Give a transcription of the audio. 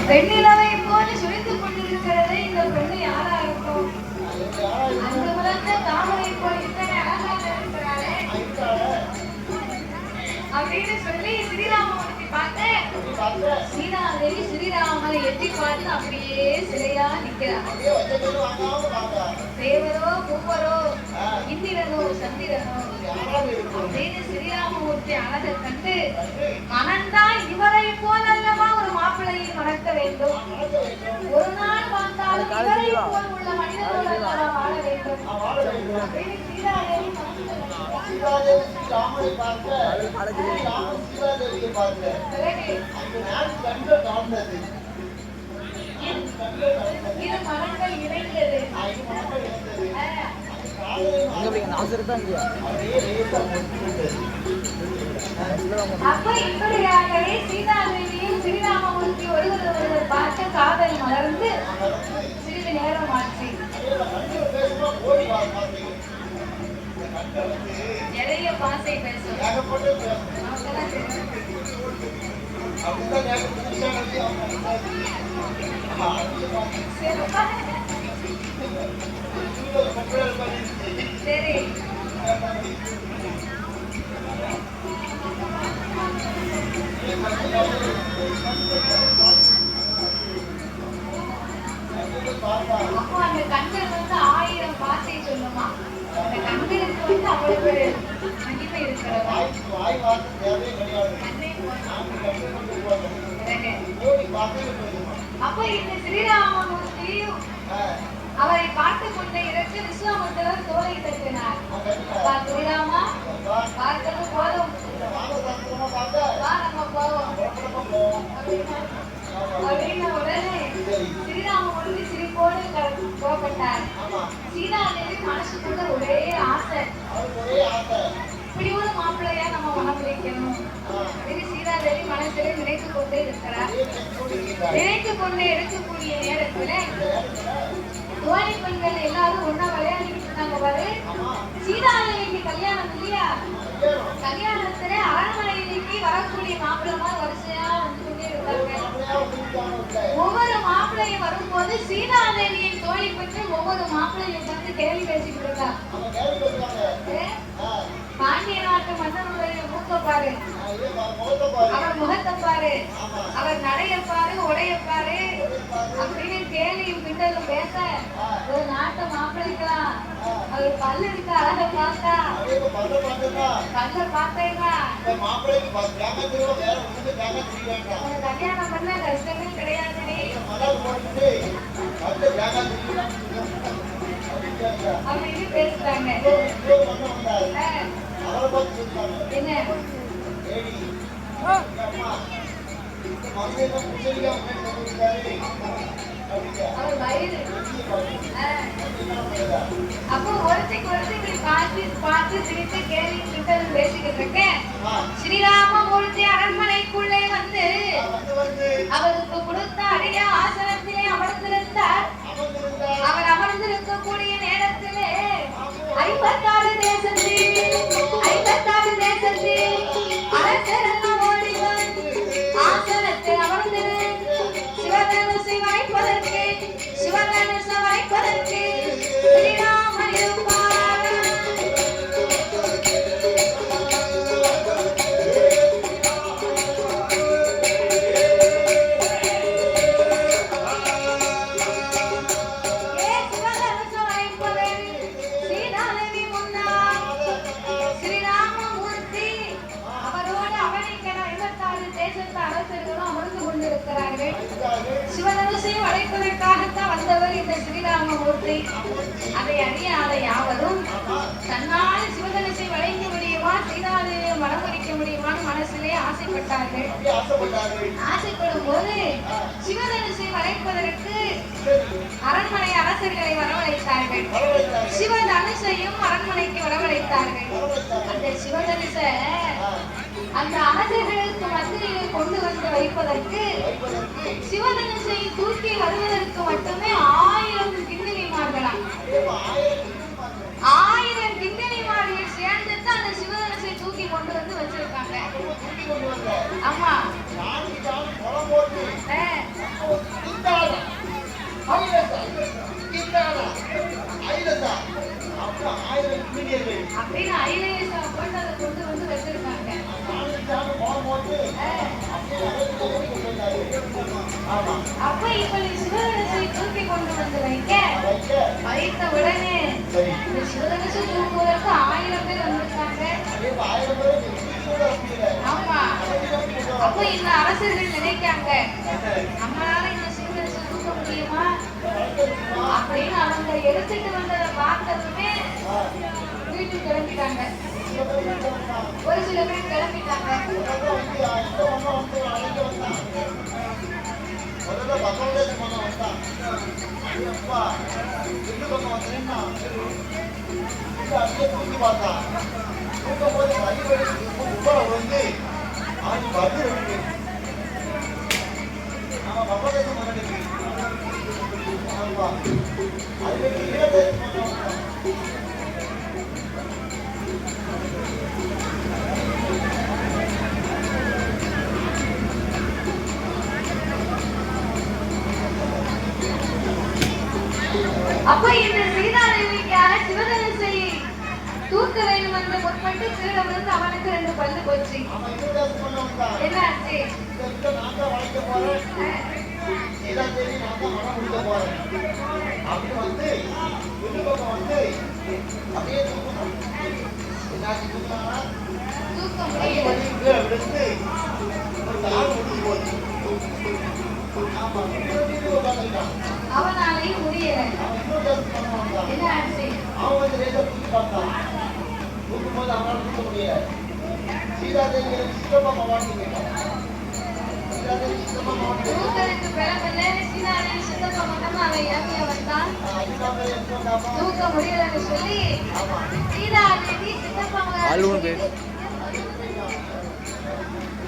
வெண்ணிலவை போல சுழித்துக் கொண்டிருக்கிறது இந்த பெண்ணு யாரா இருக்கும்? அந்த வளர்ந்த தாமரை போல் இத்தனை அழகாக இருக்கிறாரே அப்படின்னு சொல்லி ஸ்ரீராமமூர்த்தி பார்த்து சீதாதேவி ஸ்ரீராமனை எட்டி பார்த்து அப்படியே சிலையா நிற்கிறார். தேவரோ பூவரோ இந்திரனோ சந்திரனோ அப்படின்னு ஸ்ரீராமமூர்த்தி அழகை கண்டு மனந்தான் இவரை போல் அல்லவா ஒரு மாப்பிள்ளையை மணக்க வேண்டும். ஒரு நாள் பார்த்தாலும் இவரை போல் உள்ள மனிதனோடு அல்லவா வாழ வேண்டும் அப்படின்னு சீதாதேவி ராமனை பார்க்க சீதாதேவியை பார்க்க இரு மனங்கள் இணைந்தது. அப்ப இப்படியாகவே சீதாதேவியும் ஸ்ரீராமமூர்த்தி ஒருவர் பார்த்து காதல் மலர்ந்து சிறிது நேரம் ஆச்சு. நிறைய பாசை பேசும். சரி அப்போ அந்த கண்கள் வந்து 1000 பாசை சொல்லுமா. அந்த கண்களுக்கு வந்து அவ்வளவு மகிமை இருக்கிறதா? அப்ப இந்த ஸ்ரீராமமூர்த்தி அவரை பார்த்து கொண்டே இருக்க விஸ்வாமித்திரர் தோளை தட்டினார். ஸ்ரீராமா பார்க்கிறது போதும், நம்ம போவோம் அப்படின்னு உடனே ஸ்ரீராமமூர்த்தி சிரிப்போடு புறப்பட்டார். சீதாதேவி மனசுக்குள்ள ஒரே ஆசை, இப்படி ஒரு மாப்பிள்ளையா நம்ம மனம் பிடிக்கணும் அப்படின்னு சீதாதேவி மனசிலே நினைத்துக் கொண்டே இருக்கிறார். நினைத்துக் கொண்டே இருக்கக்கூடிய நேரத்துல தோழி பெண்கள் எல்லாரும் ஒன்னா விளையாடிட்டு இருந்தாங்க பாரு. சீதாதேவிக்கு கல்யாணம் இல்லையா? கல்யாணத்துல அரண்மனைக்கு வரக்கூடிய மாப்பிள்ளமா வரிசையா வந்து கொண்டே இருக்காங்க. ஒவ்வொரு மாப்பிள்ளையும் வரும்போது சீதாதேவியின் தோழி பற்றி ஒவ்வொரு மாப்பிள்ளையும் வந்து கேள்வி பேசிட்டு இருக்கா. பாண்டிய நாட்டு மன்னனுடைய மூக்க பாரு, அவர் முகத்தை பாரு, அவர் நடைய பாரு, உடைய பாரு அப்படின்னு கேள்வியும் கிண்டலும் பேச ஒரு நாட்டு மாப்பிள்ளைக்கலாம் அவர் பல்லு இருக்க அழக பார்த்தா பல்ல பார்த்தேன்னா கல்யாணம் பண்ண கஷ்டமே கிடையாது அப்படின்னு பேசுறாங்க. என்ன அவர் வயிறு அப்போ ஒருத்தைக்கு ஒருத்தி பார்த்து பார்த்து சிரித்து கேள்வி கிட்டது பேசிக்கிட்டு இருக்கேன். ஸ்ரீராமமூர்த்தி அரண்மனைக்குள்ளே வந்து அவருக்கு கொடுத்த அரிய ஆசனத்திலே அமர்ந்திருந்தார். அவர் அமர்ந்திருக்கக்கூடிய நேரத்திலே 56 தேசத்தில் அரசரெல்லாம் ஓடி வந்து ஆசனத்தில் அமர்ந்திரு சிவதனுசை வைப்பதற்கு ஸ்ரீராமன் இருப்பார். சிவதனுசையும் அழைப்பதற்காகத்தான் வந்தவர் இந்த ஸ்ரீராமமூர்த்தி. அதை அறியாத யாவரும் தன்னால் சிவதனுசை வளைக்க முடியுமா, சீதாதேவியை மனமுடிக்க முடியுமான்னு மனசிலே ஆசைப்பட்டார்கள். ஆசைப்படும் போது சிவதனுசை வளைப்பதற்கு அரண்மனை அரசர்களை வரவழைத்தார்கள். சிவதனுசையும் அரண்மனைக்கு வரவழைத்தார்கள். அந்த சிவதனுசை அந்த அரசர்களுக்கு மத்தியில் கொண்டு வந்து வைப்பதற்கு சிவதனுசை தூக்கி வருவதற்கு மட்டுமே 1000 கிண்ணிமார்களாம். 1000 கிண்ணிமார்கள் சேர்ந்துட்டு அந்த சிவதனுசை தூக்கி கொண்டு வந்து வச்சிருக்காங்க. ஆமா அப்படின்னு ஐலேசம் போட்டு அதை கொண்டு வந்து வச்சிருக்காங்க. அப்ப இப்ப நீ சிவதனுசை தூக்கி கொண்டு வந்து வைத்த உடனே இந்த சிவதனுசை தூக்குவதற்கு 1000 பேர் வந்திருக்காங்க. ஆமா. அப்ப இந்த அரசர்கள் நினைக்காங்க, நம்மளால இந்த சிவதனுசை தூக்க முடியுமா அப்படின்னு அவங்க எடுத்துட்டு வந்ததை பார்த்ததுமே வீட்டுக்கு கிளம்பிட்டாங்க. ஒரு சில பேர் கிளம்பிட்டாங்க. அப்ப இந்த சீதாதேவிக்காக சிவதனுசை தூக்க வேண்டும் என்று முற்பட்டு கீழே விழுந்து அவனுக்கு 2 பல்லு போச்சு. என்ன ஆச்சு? தூக்க முடியல. அவனாலையும் முடியல. என்ன ஆச்சு? தூக்கத்துக்கு பிறகுல சீதாதேவி சித்தப்பா மட்டும் அவன் இறங்கிய வந்தான். தூக்க முடியலன்னு சொல்லி சீதாதேவி சித்தப்பா